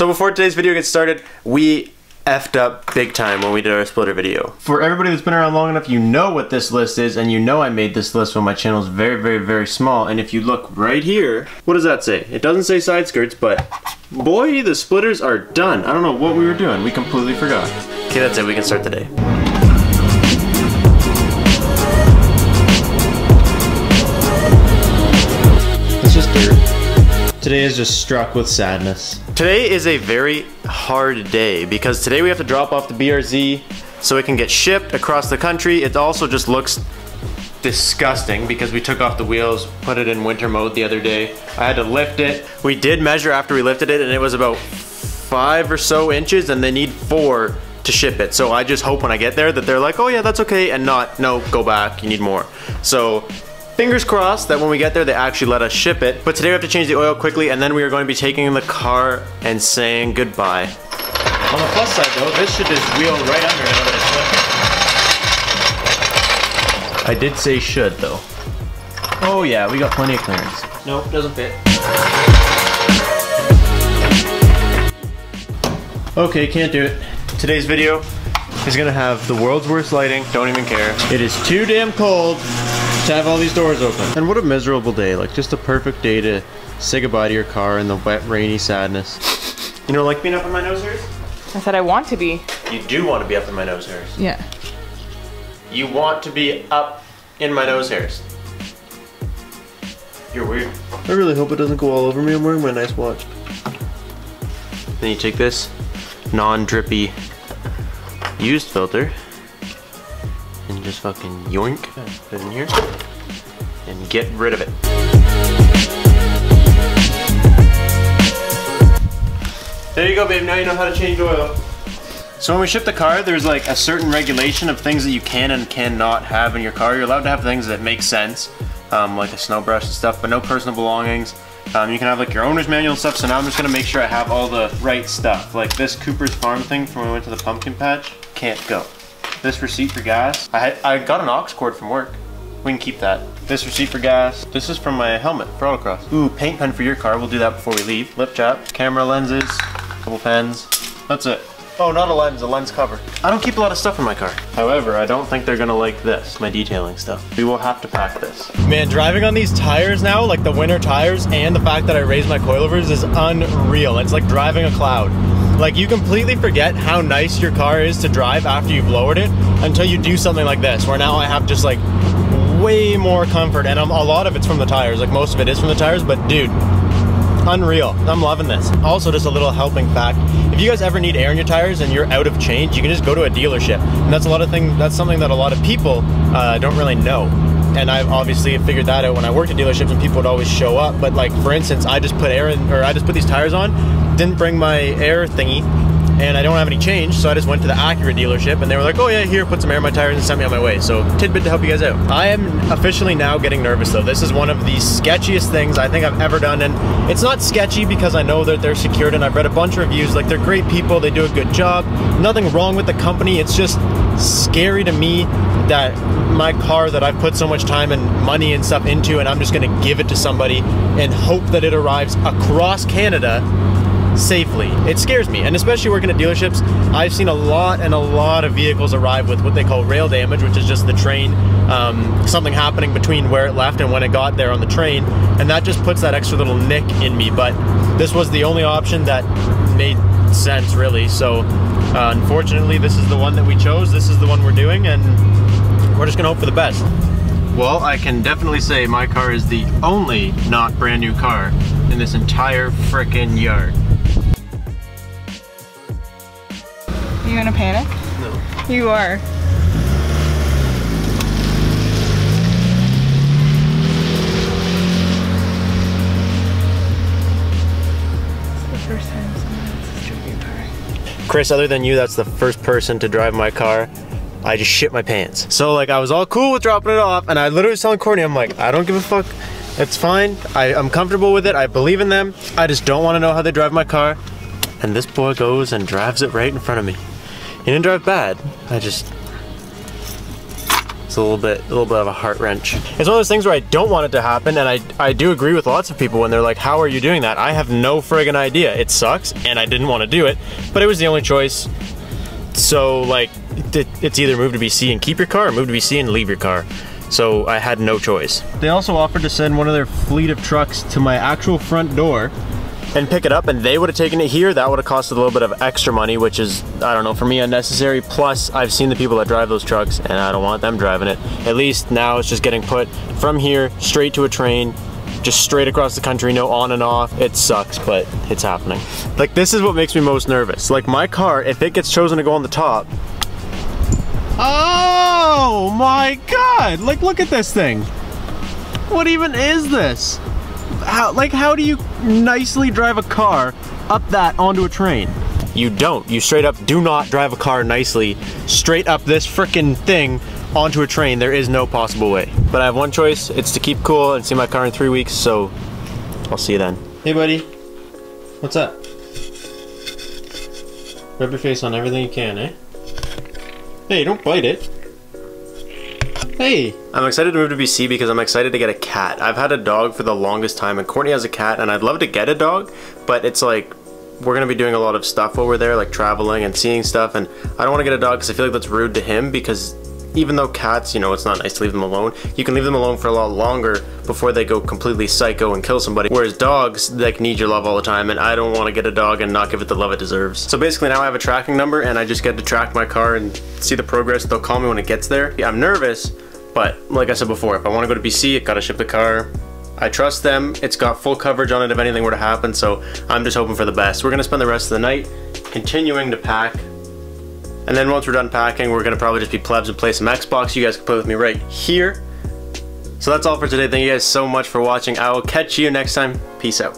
So before today's video gets started, we effed up big time when we did our splitter video. For everybody that's been around long enough, you know what this list is, and you know I made this list when my channel is very small. And if you look right here, what does that say? It doesn't say side skirts, but boy, the splitters are done. I don't know what we were doing. We completely forgot. Okay, that's it. We can start the day. It's just dirt. Today is just struck with sadness. Today is a very hard day because today we have to drop off the BRZ so it can get shipped across the country. It also just looks disgusting because we took off the wheels, put it in winter mode the other day. I had to lift it. We did measure after we lifted it and it was about 5 or so inches and they need 4 to ship it. So I just hope when I get there that they're like, oh yeah, that's okay, and not, no, go back, you need more. So fingers crossed that when we get there they actually let us ship it. But today we have to change the oil quickly and then we are going to be taking the car and saying goodbye. On the plus side though, this should just wheel right under now that it's lifted. I did say should though. Oh yeah, we got plenty of clearance. Nope, doesn't fit. Okay, can't do it. Today's video is gonna have the world's worst lighting. Don't even care. It is too damn cold to have all these doors open. And what a miserable day. Like, just a perfect day to say goodbye to your car in the wet, rainy sadness. You don't like being up in my nose hairs? I said I want to be. You do want to be up in my nose hairs. Yeah. You want to be up in my nose hairs. You're weird. I really hope it doesn't go all over me. I'm wearing my nice watch. Then you take this non-drippy used filter and just fucking yoink, put it in here, and get rid of it. There you go, babe, now you know how to change oil. So when we ship the car, there's like a certain regulation of things that you can and cannot have in your car. You're allowed to have things that make sense, like a snow brush and stuff, but no personal belongings. You can have like your owner's manual and stuff, so now I'm just gonna make sure I have all the right stuff. Like this Cooper's Farm thing from when we went to the pumpkin patch, can't go. This receipt for gas. I got an aux cord from work. We can keep that. This receipt for gas. This is from my helmet for autocross. Ooh, paint pen for your car. We'll do that before we leave. Lip chap, camera lenses, couple pens. That's it. Oh, not a lens cover. I don't keep a lot of stuff in my car. However, I don't think they're gonna like this, my detailing stuff. We will have to pack this. Man, driving on these tires now, like the winter tires, and the fact that I raised my coilovers is unreal. It's like driving a cloud. Like, you completely forget how nice your car is to drive after you've lowered it until you do something like this, where now I have just like way more comfort, and a lot of it's from the tires. Like, most of it is from the tires, but dude, unreal. I'm loving this. Also, just a little helping fact, if you guys ever need air in your tires and you're out of change, you can just go to a dealership. And that's something that a lot of people don't really know. And I've obviously figured that out when I worked at dealerships and people would always show up. But like, for instance, I just put air in, or I just put these tires on, didn't bring my air thingy, and I don't have any change, so I just went to the Acura dealership and they were like, oh yeah, here, put some air in my tires, and sent me on my way. So, tidbit to help you guys out. I am officially now getting nervous though. This is one of the sketchiest things I think I've ever done, and it's not sketchy because I know that they're secured and I've read a bunch of reviews. Like, they're great people, they do a good job, nothing wrong with the company. It's just scary to me that my car that I've put so much time and money and stuff into, and I'm just gonna give it to somebody and hope that it arrives across Canada safely. It scares me, and especially working at dealerships, I've seen a lot of vehicles arrive with what they call rail damage, which is just the train, something happening between where it left and when it got there on the train, and that just puts that extra little nick in me. But this was the only option that made sense, really. So unfortunately, this is the one that we chose. This is the one we're doing, and we're just gonna hope for the best. Well, I can definitely say my car is the only not brand new car in this entire frickin' yard. You gonna panic? No. You are. It's the first time someone else has driven your car. Chris, other than you, that's the first person to drive my car. I just shit my pants. So like, I was all cool with dropping it off, and I literally was telling Courtney, I'm like, I don't give a fuck. It's fine. I'm comfortable with it. I believe in them. I just don't want to know how they drive my car. And this boy goes and drives it right in front of me. He didn't drive bad. I just It's a little bit of a heart wrench. It's one of those things where I don't want it to happen, and I do agree with lots of people when they're like, how are you doing that? I have no friggin' idea. It sucks, and I didn't want to do it, but it was the only choice. So like, it's either move to BC and keep your car, or move to BC and leave your car. So I had no choice. They also offered to send one of their fleet of trucks to my actual front door and pick it up, and they would have taken it here. That would have costed a little bit of extra money, which is, I don't know, for me unnecessary. Plus, I've seen the people that drive those trucks, and I don't want them driving it. At least now it's just getting put from here straight to a train, just straight across the country, no on and off. It sucks, but it's happening. Like, this is what makes me most nervous. Like, my car, if it gets chosen to go on the top, oh my God, like, look at this thing. What even is this? How do you nicely drive a car up that onto a train? You don't. You straight up do not drive a car nicely straight up this frickin' thing onto a train. There is no possible way. But I have one choice. It's to keep cool and see my car in 3 weeks, so I'll see you then. Hey buddy, what's up? Rub your face on everything you can, eh? Hey, don't bite it. Hey! I'm excited to move to BC because I'm excited to get a cat. I've had a dog for the longest time, and Courtney has a cat, and I'd love to get a dog, but it's like, we're gonna be doing a lot of stuff over there, like traveling and seeing stuff, and I don't want to get a dog because I feel like that's rude to him, because even though cats, you know, it's not nice to leave them alone, you can leave them alone for a lot longer before they go completely psycho and kill somebody. Whereas dogs, like, need your love all the time, and I don't want to get a dog and not give it the love it deserves. So basically now I have a tracking number, and I just get to track my car and see the progress. They'll call me when it gets there. Yeah, I'm nervous, but like I said before, if I want to go to BC, I gotta ship the car. I trust them. It's got full coverage on it if anything were to happen, so I'm just hoping for the best. We're gonna spend the rest of the night continuing to pack. And then once we're done packing, we're gonna probably just be plebs and play some Xbox. You guys can play with me right here. So that's all for today. Thank you guys so much for watching. I will catch you next time. Peace out.